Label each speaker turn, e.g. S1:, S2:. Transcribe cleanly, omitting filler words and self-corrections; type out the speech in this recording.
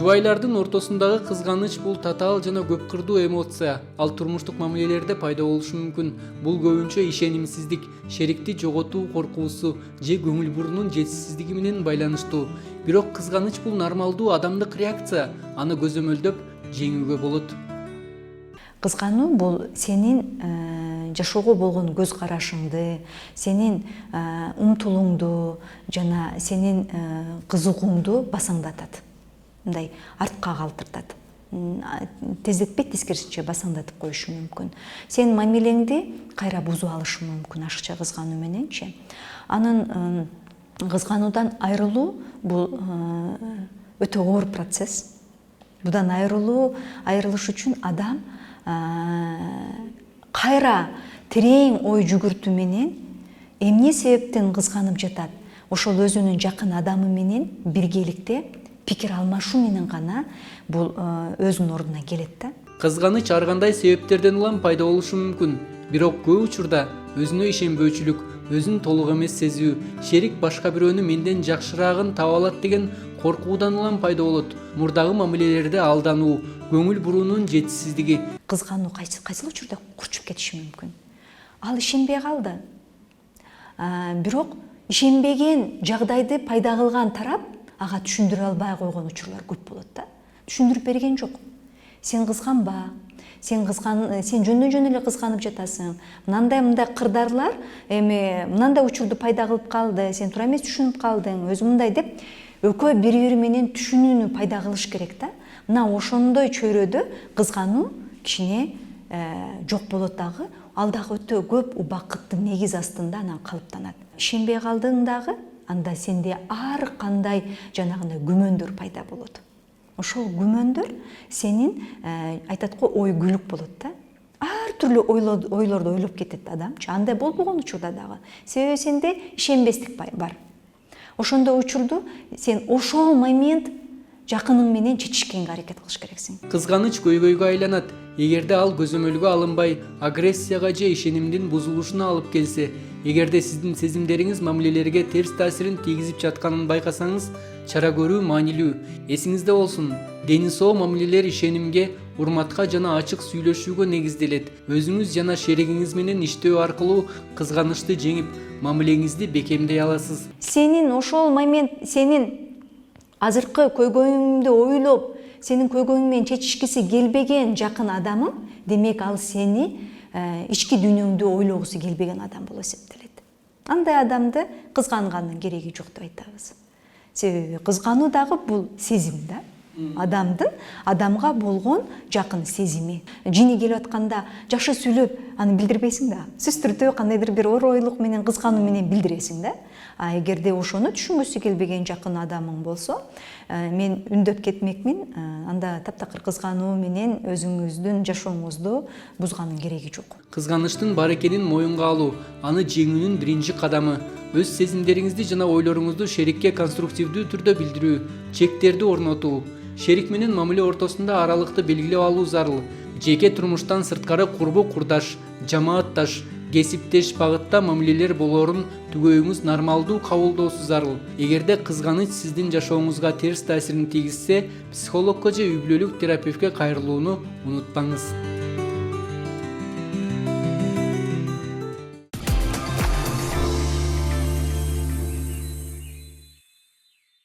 S1: Жубайлардын ортосундагы кызганыч бул татаал жана көп кырдуу эмоция. Ал турмуштук мамилелерде пайда болушу мүмкүн. Бул көбүнчө ишенимсиздик, шерикти жоготуу коркуусу же көңүл бурунун жетишсиздиги менен байланыштуу. Бирок кызганыч бул нормалдуу адамдык реакция. Аны көзөмөлдөп жеңүүгө болот.
S2: Кызгануу бул сенин жашоого болгон көз карашыңды, сенин умтулуңду жана сенин кызыгууңду басаңдатат. Мындай артка калтыртат. Тездетпей тескерисинче басаңдатып коюшу мүмкүн. Сен мамилеңди кайра бузуп алышы мүмкүн ашыкча кызгануу мененчи. Анын кызгануудан айрылуу бул өтө оор процесс. Будан айрылыш үчүн адам кайра терең ой жүгүртүү менен эмне себептен кызганып жатат, ошол өзүнүн жакын адамы менен биргеликте пикир алмашуу менен гана бул өзүнүн ордуна келет да.
S1: Кызганыч ар кандай себептерден улам пайда болушу мүмкүн. Бирок көп учурда өзүнө ишенбөөчүлүк, өзүн толук эмес сезүү, шерик башка бирөөнү менден жакшыраагын таба алат деген коркуудан улам пайда болот. Мурдагы мамилелерде алдануу, көңүл буруунун жетишсиздиги.
S2: Кызгануу кайсыл учурда курчуп кетиши мүмкүн. Ал ишенбей калды. Бирок ишенбеген жагдайды пайда кылган тарап ага түшүндүрө албай койгон учурлар көп болот да. Түшүндүрүп берген жок. Сен кызганба. Сен жөндөн эле кызганып жатасың. Мындай кырдарлар мындай учурду пайда кылып калды. Сен туура эмес түшүнүп калдың. Өзү мындай деп экөө бири менен түшүнүүнү пайда кылыш керек да. Мына ошондой чөйрөдө кызгануу кичине жок болот дагы. Ал дагы өтө көп убакыттын негиз астында анан калыптанат. Ишенбей калдың дагы, анда сенде ар кандай жанагындай күмөндөр пайда болот. Ошол күмөндөр сенин айтат го ой күлүк болот да. Ар түрлүү ойлорду ойлоп кетет адамчы. Андай болбогон учурда дагы. Себеби сенде ишенбестик бар. Ошондой учурду сен ошол момент жакының менен чечишкенге аракет кылыш керексиң.
S1: Кызганыч көйгөйгө айланат. Эгерде ал көзөмөлгө алынбай, агрессияга же ишенимдин бузулушуна алып келсе, эгерде сиздин сезимдериңиз мамилелерге терс таасирин тийгизип жатканын байкасаңыз, чара көрүү маанилүү. Эсиңизде болсун, дени соо мамилелер ишенимге, урматка жана ачык сүйлөшүүгө негизделет. Өзүңүз жана шеригиңиз менен иштөө аркылуу кызганычты жеңип, мамилеңизди бекемдей аласыз.
S2: Сенин ошол момент азыркы көйгөйүңдү ойлоп, сенин көйгөйүң менен чечишкиси келбеген жакын адамың, демек ал сени ички дүйнөңдү ойлогусу келбеген адам болуп эсептелет. Андай адамды кызганганын кереги жок деп айтабыз. Себеби кызгануу дагы бул сезим да. Адамга болгон жакын сезими. Жини келип атканда жакшы сүйлөп, аны билдирбейсиң да. Сүстүртүп, кандайдыр бир оор ойлук менен кызгануу менен билдиресиң да. Эгерде ошону түшүнгүсү келбеген жакын адамың болсо, мен үндөп кетмекмин. Анда таптакыр кызгануу менен өзүңүздүн жашооңузду бузганын кереги жок.
S1: Кызганычтын бар экенин моюнга алуу, аны жеңүүнүн биринчи кадамы. Өз сезимдериңизди жана ойлоруңузду шерикке конструктивдүү түрдө билдирүү, чектерди орнотуу. Шерик менен мамиле ортосунда аралыкты белгилеп алуу зарыл. Жеке турмуштан сырткары курбу курдаш, жамаатташ, кесиптеш багытта мамилелер болоорун түгөйүңүз нормалдуу кабылдоосу зарыл. Эгерде кызганыч сиздин жашооңузга терс таасирин тийгизсе, психологко же үй бүлөлүк терапевтке кайрылууну унутпаңыз.